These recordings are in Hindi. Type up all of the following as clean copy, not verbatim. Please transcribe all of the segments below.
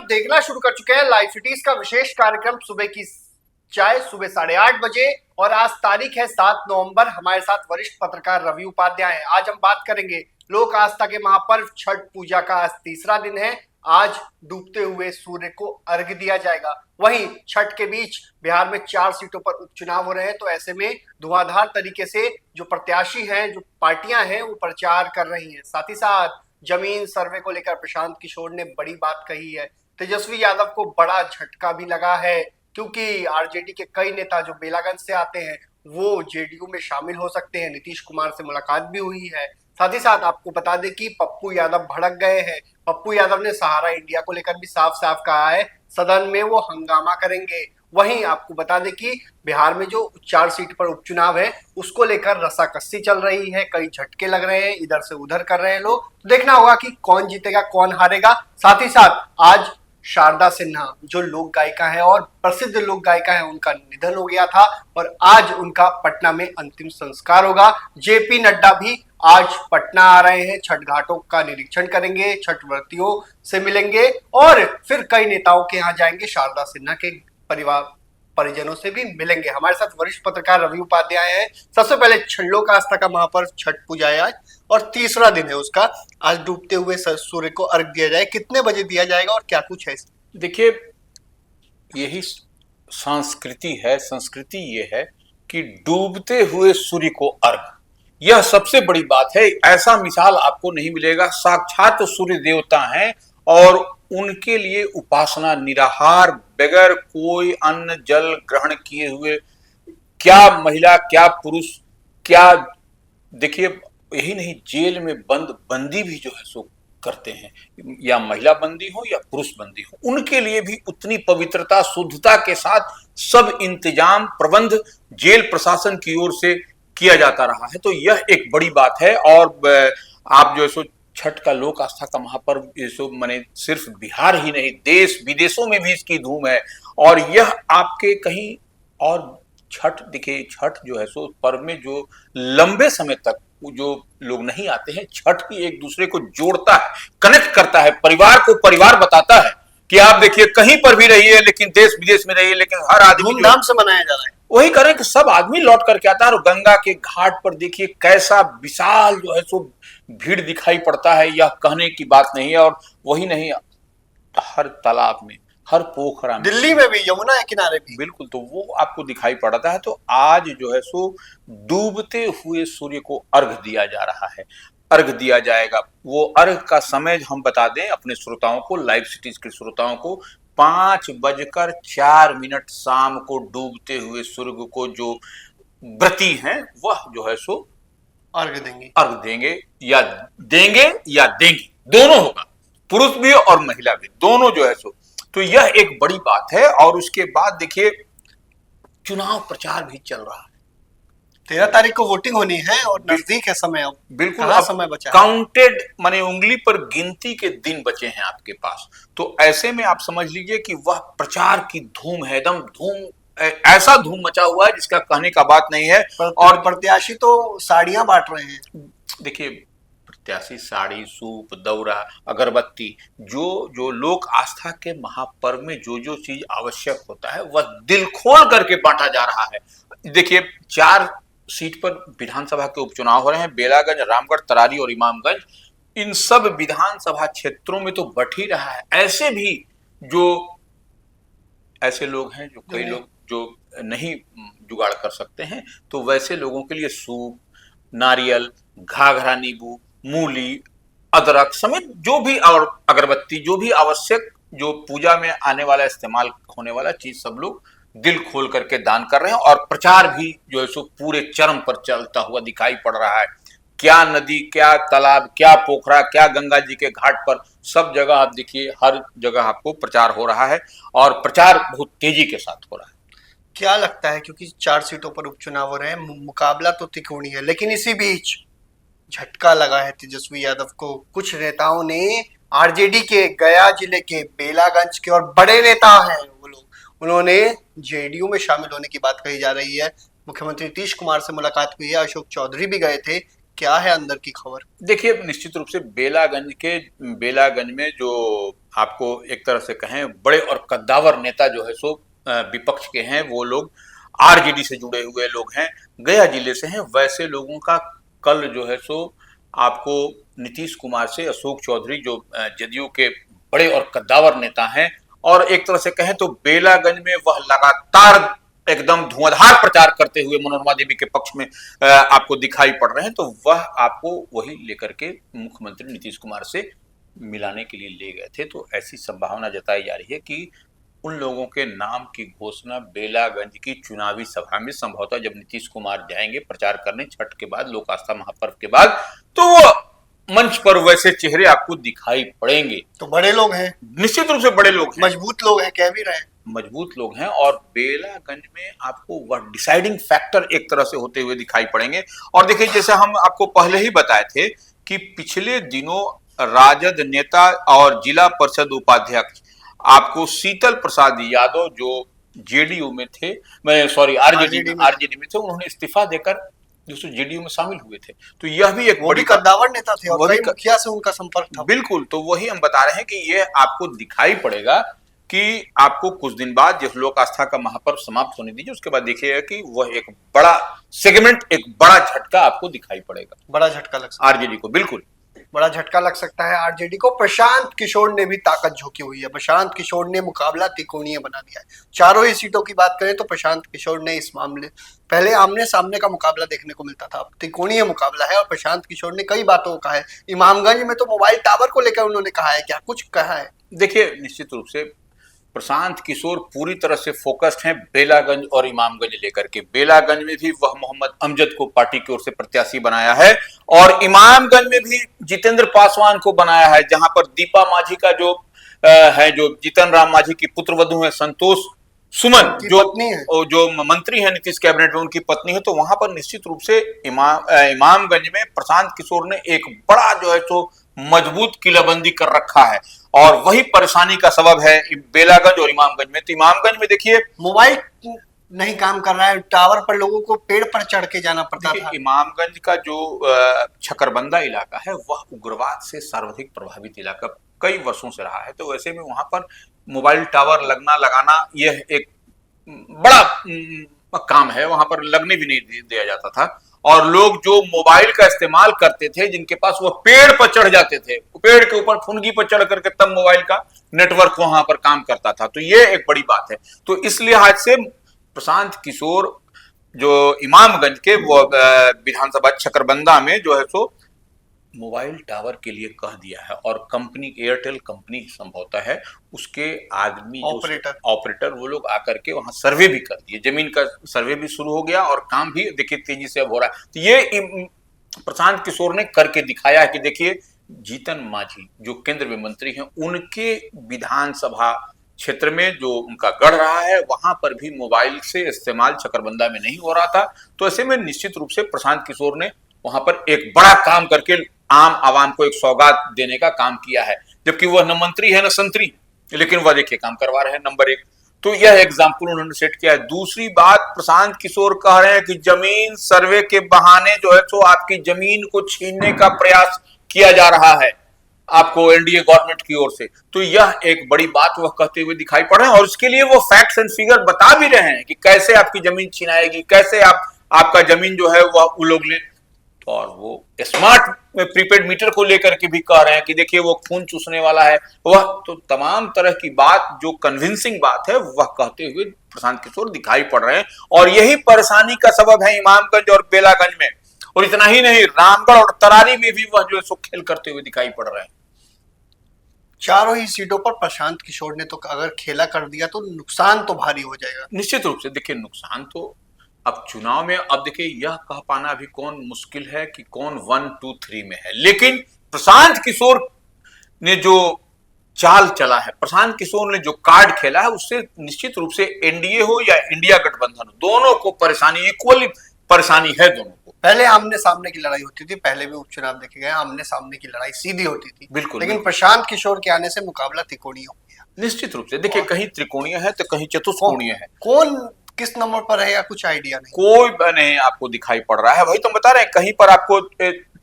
देखना शुरू कर चुके हैं लाइव सिटीज का विशेष कार्यक्रम सुबह की चाय, सुबह 8:30 बजे। और आज तारीख है 7 नवंबर। हमारे साथ वरिष्ठ पत्रकार रवि उपाध्याय हैं। आज हम बात करेंगे लोक आस्था के महापर्व छठ पूजा का आज तीसरा दिन है। आज डूबते हुए सूर्य को अर्घ्य दिया जाएगा। वहीं छठ के बीच बिहार में 4 सीटों पर उपचुनाव हो रहे हैं, तो ऐसे में धुआंधार तरीके से जो प्रत्याशी हैं, जो पार्टियां हैं, वो प्रचार कर रही हैं। साथ ही साथ जमीन सर्वे को लेकर प्रशांत किशोर ने बड़ी बात कही है। तेजस्वी यादव को बड़ा झटका भी लगा है, क्योंकि आरजेडी के कई नेता जो बेलागंज से आते हैं वो जेडीयू में शामिल हो सकते हैं। नीतीश कुमार से मुलाकात भी हुई है। साथ ही साथ आपको बता दें कि पप्पू यादव भड़क गए हैं। पप्पू यादव ने सहारा इंडिया को लेकर भी साफ साफ कहा है सदन में वो हंगामा करेंगे। वहीं आपको बता दें कि बिहार में जो 4 सीट पर उपचुनाव है उसको लेकर रस्साकस्सी चल रही है। कई झटके लग रहे हैं, इधर से उधर कर रहे हैं लोग। तो देखना होगा कि कौन जीतेगा, कौन हारेगा। साथ ही साथ आज शारदा सिन्हा जो लोक गायिका है और प्रसिद्ध लोक गायिका है, उनका निधन हो गया था और आज उनका पटना में अंतिम संस्कार होगा। जेपी नड्डा भी आज पटना आ रहे हैं, छठ घाटों का निरीक्षण करेंगे, छठ व्रतियों से मिलेंगे और फिर कई नेताओं के यहाँ जाएंगे। शारदा सिन्हा के परिवार परिजनों से भी मिलेंगे। हमारे साथ वरिष्ठ पत्रकार रवि उपाध्याय हैं। सबसे पहले लोक आस्था का महापर्व छठ पूजा है आज और तीसरा दिन है उसका। आज डूबते हुए सूर्य को अर्घ दिया जाए, कितने बजे दिया जाएगा और क्या कुछ है? देखिए, यही संस्कृति है। संस्कृति ये है कि डूबते हुए सूर्य को अर्घ, यह सबसे बड़ी बात है। ऐसा मिसाल आपको नहीं मिलेगा। साक्षात सूर्य देवता हैं और उनके लिए उपासना निराहार, बगैर कोई अन्न जल ग्रहण किए हुए, क्या महिला क्या पुरुष, क्या देखिए, यही नहीं, जेल में बंदी भी जो है सो करते हैं, या महिला बंदी हो या पुरुष बंदी हो, उनके लिए भी उतनी पवित्रता शुद्धता के साथ सब इंतजाम प्रबंध जेल प्रशासन की ओर से किया जाता रहा है। तो यह एक बड़ी बात है। और आप जो है सो छठ का लोक आस्था का महापर्व ये सो माने सिर्फ बिहार ही नहीं, देश विदेशों में भी इसकी धूम है। और यह आपके कहीं और छठ दिखे, छठ जो है सो पर्व में जो लंबे समय तक जो लोग नहीं आते हैं, छठ भी एक दूसरे को जोड़ता है, कनेक्ट करता है, परिवार को परिवार बताता है कि आप देखिए कहीं पर भी रहिए, लेकिन देश विदेश में रहिए, लेकिन हर आदमी धूमधाम से मनाया जा रहा है। वही करें कि सब आदमी लौट करके आता है। और गंगा के घाट पर देखिए कैसा विशाल जो है सो भीड़ दिखाई पड़ता है, यह कहने की बात नहीं है। और वही नहीं, हर तालाब में, हर पोखरा में, दिल्ली में भी, यमुना के किनारे भी, बिल्कुल, तो वो आपको दिखाई पड़ता है। तो आज जो है सो डूबते हुए सूर्य को अर्घ दिया जा रहा है, अर्घ दिया जाएगा। वो अर्घ का समय हम बता दें अपने श्रोताओं को, लाइव सिटीज के श्रोताओं को, 5:04 शाम को डूबते हुए सूर्य को जो व्रती हैं वह जो है सो अर्घ देंगे। अर्घ देंगे या देंगी, दोनों होगा, पुरुष भी और महिला भी, दोनों जो है सो। तो यह एक बड़ी बात है। और उसके बाद देखिए चुनाव प्रचार भी चल रहा है। 13 तारीख को वोटिंग होनी है और नजदीक है समय। अब बिल्कुल, कहाँ समय बचा है? काउंटेड माने उंगली पर गिनती के दिन बचे हैं आपके पास। तो ऐसे में आप समझ लीजिए कि वह प्रचार की धूम है, एकदम धूम, ऐसा धूम मचा हुआ है जिसका कहने का बात नहीं है। और प्रत्याशी तो साड़ियां बांट रहे हैं। देखिए, प्रत्याशी साड़ी, सूप, दौरा, अगरबत्ती, जो लोक आस्था के महापर्व में जो जो चीज आवश्यक होता है वह दिल खोल करके बांटा जा रहा है। देखिए, 4 सीट पर विधानसभा के उपचुनाव हो रहे हैं, बेलागंज, रामगढ़, तरारी और इमामगंज। इन सब विधानसभा क्षेत्रों में तो बट ही रहा है। ऐसे भी ऐसे लोग हैं, जो कई लोग जो नहीं जुगाड़ कर सकते हैं, तो वैसे लोगों के लिए सूप, नारियल, घाघरा नींबू, मूली, अदरक समेत जो भी, और अगरबत्ती, जो भी आवश्यक, जो पूजा में आने वाला, इस्तेमाल होने वाला चीज सब लोग दिल खोल करके दान कर रहे हैं। और प्रचार भी जो है सो पूरे चरम पर चलता हुआ दिखाई पड़ रहा है। क्या नदी, क्या तालाब, क्या पोखरा, क्या गंगा जी के घाट पर, सब जगह आप देखिए, हर जगह आपको प्रचार हो रहा है और प्रचार बहुत तेजी के साथ हो रहा है। क्या लगता है, क्योंकि 4 सीटों पर उपचुनाव हो रहे हैं, मुकाबला तो त्रिकोणीय है, लेकिन इसी बीच झटका लगा है तेजस्वी यादव को। कुछ नेताओं ने आरजेडी के, गया जिले के, बेलागंज के और बड़े नेता हैं वो लोग, उन्होंने जेडीयू में शामिल होने की बात कही जा रही है। मुख्यमंत्री नीतीश कुमार से मुलाकात हुई है, अशोक चौधरी भी गए थे। क्या है अंदर की खबर? देखिए, निश्चित रूप से बेलागंज में जो आपको एक तरह से कहें बड़े और कद्दावर नेता जो है सो विपक्ष के हैं, वो लोग आरजेडी से जुड़े हुए लोग हैं, गया जिले से हैं। वैसे लोगों का कल जो है सो आपको नीतीश कुमार से अशोक चौधरी जो जदयू के बड़े और कद्दावर नेता हैं, और एक तरह से कहें तो बेलागंज में वह लगातार एकदम धुआंधार प्रचार करते हुए मनोरमा देवी के पक्ष में आपको दिखाई पड़ रहे हैं। तो वह आपको वही लेकर के मुख्यमंत्री नीतीश कुमार से मिलाने के लिए ले गए थे। तो ऐसी संभावना जताई जा रही है कि उन लोगों के नाम की घोषणा बेलागंज की चुनावी सभा में संभवतः जब नीतीश कुमार जाएंगे प्रचार करने छठ के बाद, लोक आस्था महापर्व के बाद, तो वो मंच पर वैसे चेहरे आपको दिखाई पड़ेंगे। तो बड़े लोग हैं, निश्चित रूप से बड़े लोग हैं, मजबूत लोग हैं, कह भी रहे हैं मजबूत लोग हैं, और बेलागंज में आपको वह डिसाइडिंग फैक्टर एक तरह से होते हुए दिखाई पड़ेंगे। और देखिए, जैसे हम आपको पहले ही बताए थे कि पिछले दिनों राजद नेता और जिला परिषद उपाध्यक्ष आपको शीतल प्रसाद यादव जो जेडीयू में थे, मैं सॉरी आरजेडी में थे, उन्होंने इस्तीफा देकर जो जेडीयू में शामिल हुए थे। तो यह भी एक बड़ी कद्दावर नेता थे और कई मुखिया से उनका संपर्क था। बिल्कुल, तो वही हम बता रहे हैं कि यह आपको दिखाई पड़ेगा कि आपको कुछ दिन बाद जब लोक आस्था का महापर्व समाप्त होने दीजिए, उसके बाद देखिएगा कि वह एक बड़ा सेगमेंट, एक बड़ा झटका आपको दिखाई पड़ेगा। बड़ा झटका लग सकता है आरजेडी को, बिल्कुल बड़ा झटका लग सकता है आरजेडी को। प्रशांत किशोर ने भी ताकत झोंकी हुई है। प्रशांत किशोर ने मुकाबला त्रिकोणीय बना दिया है। चारों ही सीटों की बात करें तो प्रशांत किशोर ने इस मामले, पहले आमने सामने का मुकाबला देखने को मिलता था, अब त्रिकोणीय मुकाबला है। और प्रशांत किशोर ने कई बातों को कहा है। इमामगंज में तो मोबाइल टावर को लेकर उन्होंने कहा है, क्या कुछ कहा है? देखिए, निश्चित रूप से प्रशांत किशोर पूरी तरह से फोकस्ड हैं बेलागंज और इमामगंज लेकर के। बेलागंज में भी वह मोहम्मद अमजद को पार्टी की ओर से प्रत्याशी बनाया है, और इमामगंज में भी जितेंद्र पासवान को बनाया है, जहां पर दीपा मांझी का जो जो जीतन राम मांझी की पुत्रवधू है संतोष सुमन, जो मंत्री है नीतीश कैबिनेट में, उनकी पत्नी है। तो वहां पर निश्चित रूप से इमामगंज में प्रशांत किशोर ने एक बड़ा जो है तो मजबूत किलाबंदी कर रखा है, और वही परेशानी का सबब है बेलागंज और इमामगंज में। तो इमामगंज में देखिए, मोबाइल नहीं काम कर रहा है, टावर पर लोगों को पेड़ पर चढ़ के जाना पड़ता था। इमामगंज का जो छकरबंदा इलाका है वह उग्रवाद से सर्वाधिक प्रभावित इलाका कई वर्षों से रहा है। तो वैसे में वहां पर मोबाइल टावर लगाना यह एक बड़ा काम है, वहां पर लगने भी नहीं दिया जाता था। और लोग जो मोबाइल का इस्तेमाल करते थे, जिनके पास वो पेड़ पर चढ़ जाते थे, पेड़ के ऊपर फुनगी पर चढ़ करके तब मोबाइल का नेटवर्क वहां पर काम करता था। तो ये एक बड़ी बात है। तो इस लिहाज से प्रशांत किशोर जो इमामगंज के वो विधानसभा छकरबंदा में जो है सो मोबाइल टावर के लिए कह दिया है, और कंपनी एयरटेल कंपनी संभवतः है, उसके आदमी ऑपरेटर वो लोग आकर के वहां सर्वे भी कर दिए, जमीन का सर्वे भी शुरू हो गया, और काम भी देखिए तेजी से अब हो रहा है। तो ये प्रशांत किशोर ने करके दिखाया है कि देखिए, जीतन मांझी जो केंद्र में मंत्री हैं, उनके विधानसभा क्षेत्र में जो उनका गढ़ रहा है, वहां पर भी मोबाइल से इस्तेमाल छकरबंदा में नहीं हो रहा था। तो ऐसे में निश्चित रूप से प्रशांत किशोर ने वहां पर एक बड़ा काम करके आम आवाम को एक सौगात देने का काम किया है, जबकि वह न मंत्री है न संतरी, लेकिन वह देखिए काम करवा रहे हैं, नंबर एक। तो यह एग्जाम्पल उन्होंने सेट किया है। दूसरी बात, प्रशांत किशोर कह रहे हैं कि जमीन सर्वे के बहाने जो है तो आपकी जमीन को छीनने का प्रयास किया जा रहा है आपको एनडीए गवर्नमेंट की ओर से। तो यह एक बड़ी बात वह कहते हुए दिखाई पड़ रहे हैं, और उसके लिए वो फैक्ट्स एंड फिगर बता भी रहे हैं कि कैसे आपकी जमीन छीनाएगी, कैसे आपका जमीन जो है वह वो लोग ले। और वो स्मार्ट प्रीपेड मीटर को लेकर के भी कह रहे हैं कि देखिए वो खून चूसने वाला है, वह तो तमाम तरह की बात जो कन्विंसिंग बात है वह कहते हुए प्रशांत किशोर दिखाई पड़ रहे हैं। और यही परेशानी का सबब है इमामगंज और बेलागंज में। और इतना ही नहीं, रामगढ़ और तरारी में भी वह जो है सो खेल करते हुए दिखाई पड़ रहे हैं। चारों ही सीटों पर प्रशांत किशोर ने तो अगर खेला कर दिया तो नुकसान तो भारी हो जाएगा। निश्चित रूप से देखिए, नुकसान तो अब चुनाव में, अब देखिए यह कह पाना अभी कौन मुश्किल है कि कौन 1, 2, 3 में है, लेकिन प्रशांत किशोर ने जो चाल चला है, प्रशांत किशोर ने जो कार्ड खेला है, उससे निश्चित रूप से एनडीए हो या इंडिया गठबंधन हो, दोनों को परेशानी, इक्वली परेशानी है दोनों को। पहले आमने सामने की लड़ाई होती थी, पहले भी उपचुनाव देखे गए, आमने सामने की लड़ाई सीधी होती थी, बिल्कुल। लेकिन प्रशांत किशोर के आने से मुकाबला त्रिकोणीय हो गया। निश्चित रूप से देखिए, कहीं त्रिकोणीय है तो कहीं चतुष्कोणीय है। कौन किस नंबर पर है या कुछ आइडिया नहीं? कोई नहीं आपको दिखाई पड़ रहा है, वही तो बता रहे हैं, कहीं पर आपको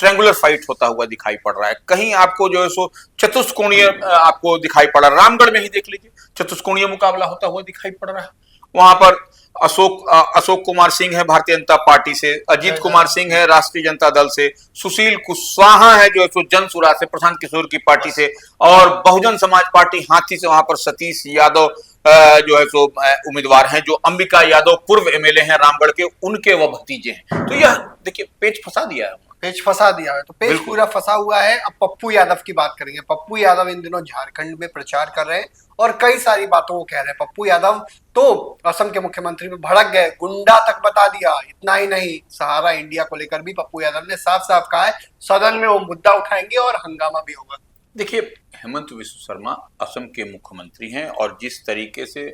ट्रेंगुलर फाइट होता हुआ दिखाई पड़ रहा है, कहीं आपको जो है सो चतुष्कोणीय आपको दिखाई पड़ रहा है। रामगढ़ में ही देख लीजिए, चतुष्कोणीय मुकाबला होता हुआ दिखाई पड़ रहा है। वहां पर अशोक कुमार सिंह है भारतीय जनता पार्टी से, अजीत कुमार सिंह है राष्ट्रीय जनता दल से, सुशील कुशवाहा है जो है सो जन सुराज से, प्रशांत किशोर की पार्टी से, और बहुजन समाज पार्टी हाथी से वहां पर सतीश यादव जो है सो उम्मीदवार हैं, जो अंबिका यादव पूर्व एमएलए हैं रामगढ़ के, उनके वह भतीजे हैं। तो यह देखिए पेच फंसा दिया है, पेच फंसा दिया है, तो पेच बिल्कुल। पूरा फंसा हुआ है। अब पप्पू यादव की बात करेंगे। पप्पू यादव इन दिनों झारखंड में प्रचार कर रहे हैं और कई सारी बातों को कह रहे हैं। पप्पू यादव तो असम के मुख्यमंत्री पे भड़क गए, गुंडा तक बता दिया। इतना ही नहीं, सहारा इंडिया को लेकर भी पप्पू यादव ने साफ साफ कहा है सदन में वो मुद्दा उठाएंगे और हंगामा भी होगा। देखिए हेमंत विश्व शर्मा असम के मुख्यमंत्री हैं, और जिस तरीके से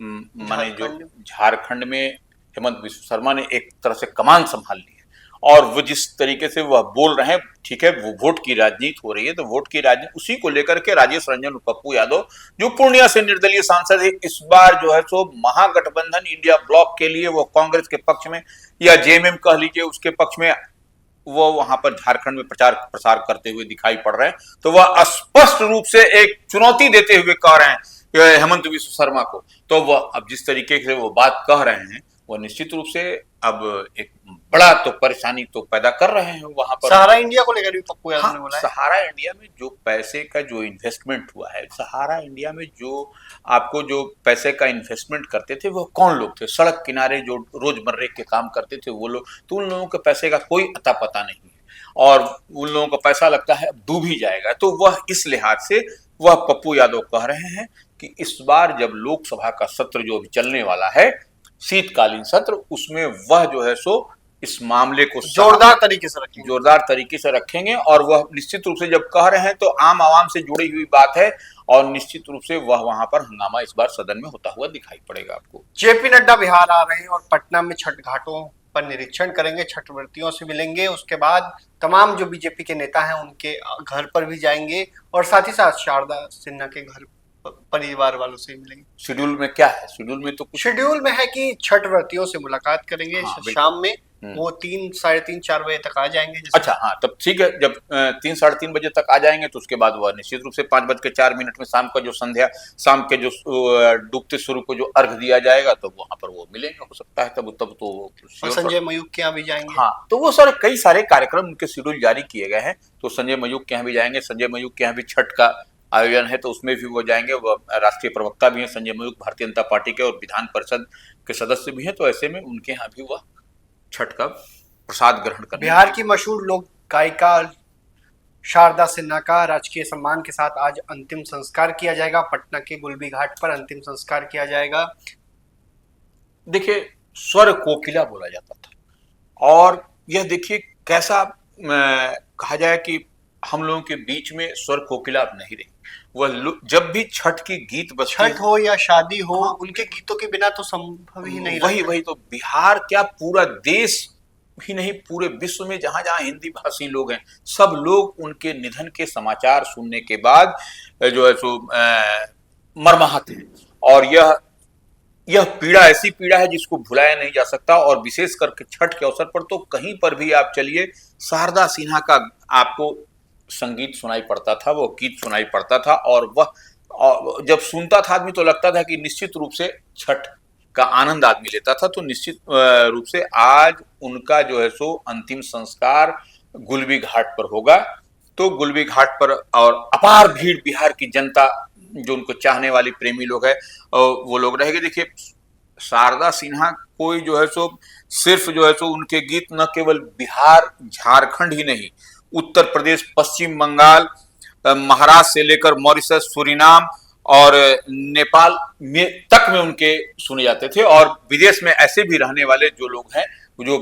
माने जो झारखंड में हेमंत विश्व शर्मा ने एक तरह से कमान संभाल ली है, और वो जिस तरीके से वह बोल रहे हैं, ठीक है वो वोट की राजनीति हो रही है, तो वोट की राजनीति उसी को लेकर के राजेश रंजन पप्पू यादव जो पूर्णिया से निर्दलीय सांसद है, इस बार जो है सो महागठबंधन इंडिया ब्लॉक के लिए वो कांग्रेस के पक्ष में या जेएमएम कह लीजिए उसके पक्ष में वो वहां पर झारखंड में प्रचार प्रसार करते हुए दिखाई पड़ रहे हैं। तो वह स्पष्ट रूप से एक चुनौती देते हुए कह रहे हैं हेमंत विश्व शर्मा को। तो वह अब जिस तरीके से वो बात कह रहे हैं, वह निश्चित रूप से अब एक बड़ा तो परेशानी तो पैदा कर रहे हैं वहां पर। सहारा इंडिया को लेकर भी पप्पू यादव हाँ, ने बोला है। सहारा इंडिया में जो पैसे का जो इन्वेस्टमेंट हुआ है, सहारा इंडिया में जो आपको जो पैसे का इन्वेस्टमेंट करते थे वो कौन लोग थे? सड़क किनारे जो रोजमर्रे के काम करते थे वो लोग, तो उन लोगों के पैसे का कोई अता पता नहीं है, और उन लोगों का पैसा लगता है अब डूब ही जाएगा। तो वह इस लिहाज से वह पप्पू यादव कह रहे हैं कि इस बार जब लोकसभा का सत्र जो अभी चलने वाला है, शीतकालीन सत्र, उसमें वह जो है सो इस मामले को जोरदार तरीके से रखेंगे। और वह निश्चित रूप से जब कह रहे हैं तो आम आवाम से जुड़ी हुई बात है, और निश्चित रूप से वह वहां पर हंगामा इस बार सदन में होता हुआ दिखाई पड़ेगा आपको। जेपी नड्डा बिहार आ रहे हैं और पटना में छठ घाटों पर निरीक्षण करेंगे, छठ व्रतियों से मिलेंगे। उसके बाद तमाम जो बीजेपी के नेता हैं उनके घर पर भी जाएंगे, और साथ ही साथ शारदा सिन्हा के घर परिवार वालों से मिलेंगे। शेड्यूल में क्या है? शेड्यूल में तो कुछ शेड्यूल में है कि छठ व्रतियों से मुलाकात करेंगे। हाँ, शाम में वो 3, साढ़े 3, 4 बजे तक आ जाएंगे। अच्छा, हाँ तब ठीक है। जब 3, साढ़े 3 बजे तक आ जाएंगे तो उसके बाद वह निश्चित रूप से 5:04 में शाम का जो शाम के जो डूबते सूर्य को जो अर्घ दिया जाएगा, तो वहां पर वो मिलेंगे, हो सकता है तब तो और संजय मयूख के यहाँ भी जाएंगे। हाँ, तो वो सारे कई सारे कार्यक्रम उनके शेड्यूल जारी किए गए हैं। तो संजय मयूख के यहाँ भी जाएंगे, संजय मयूख के यहाँ भी छठ का आयोजन है तो उसमें भी वो जाएंगे। वो राष्ट्रीय प्रवक्ता भी हैं संजय मयूख, भारतीय जनता पार्टी के, और विधान परिषद के सदस्य भी हैं, तो ऐसे में उनके यहाँ भी वह छठ का प्रसाद ग्रहण करने। बिहार की मशहूर लोक गायिका शारदा सिन्हा का राजकीय सम्मान के साथ आज अंतिम संस्कार किया जाएगा। पटना के गुलबी घाट पर अंतिम संस्कार किया जाएगा। देखिए स्वर कोकिला बोला जाता था, और यह देखिए कैसा कहा जाए कि हम लोगों के बीच में स्वर कोकिला अब नहीं रही। वह जब भी छठ की गीत बजती, छठ हो या शादी हो, उनके गीतों के बिना तो संभव ही नहीं। वही तो बिहार क्या पूरा देश ही नहीं, पूरे विश्व में जहां जहां हिंदी भाषी लोग हैं, सब लोग उनके निधन के समाचार सुनने के बाद जो है सो मर्माहत हैं। और यह पीड़ा ऐसी पीड़ा है जिसको भुलाया नहीं जा सकता। और विशेष करके छठ के अवसर पर तो कहीं पर भी आप चलिए, शारदा सिन्हा का आपको संगीत सुनाई पड़ता था, वो गीत सुनाई पड़ता था, और वह जब सुनता था आदमी तो लगता था कि निश्चित रूप से छठ का आनंद आदमी लेता था। तो निश्चित रूप से आज उनका जो है सो अंतिम संस्कार गुलबी घाट पर होगा। तो गुलबी घाट पर और अपार भीड़ बिहार की जनता जो उनको चाहने वाली प्रेमी लोग है वो लोग रहेंगे। देखिए शारदा सिन्हा कोई जो है सो सिर्फ जो है सो उनके गीत न केवल बिहार झारखंड ही नहीं, उत्तर प्रदेश, पश्चिम बंगाल, महाराष्ट्र से लेकर मॉरिशस, सूरीनाम और नेपाल में उनके सुने जाते थे। और विदेश में ऐसे भी रहने वाले जो लोग हैं जो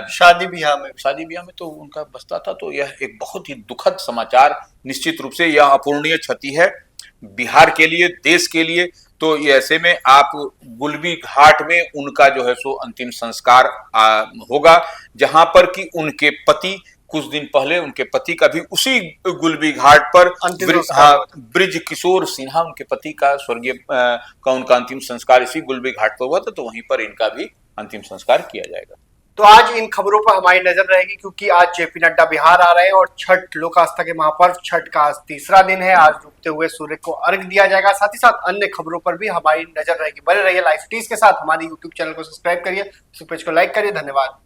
शादी ब्याह में तो उनका बसता था। तो यह एक बहुत ही दुखद समाचार, निश्चित रूप से यह अपूरणीय क्षति है बिहार के लिए, देश के लिए। तो ये ऐसे में आप गुलबी घाट में उनका जो है सो अंतिम संस्कार होगा, जहां पर कि उनके पति कुछ दिन पहले उनके पति का भी उसी गुलबी घाट पर अंतिम संस्कार हुआ था। ब्रिज किशोर सिन्हा उनके पति का स्वर्गीय का उनका अंतिम संस्कार इसी गुलबी घाट पर हुआ था, तो वहीं पर इनका भी अंतिम संस्कार किया जाएगा। तो आज इन खबरों पर हमारी नजर रहेगी, क्योंकि आज जेपी नड्डा बिहार आ रहे हैं और छठ, लोक आस्था के महापर्व छठ का आज तीसरा दिन है। आज डूबते हुए सूर्य को अर्घ दिया जाएगा। साथ ही साथ अन्य खबरों पर भी हमारी नजर रहेगी। बने रहिए लाइव सिटीज के साथ। हमारी यूट्यूब चैनल को सब्सक्राइब करिए, पेज को लाइक करिए। धन्यवाद।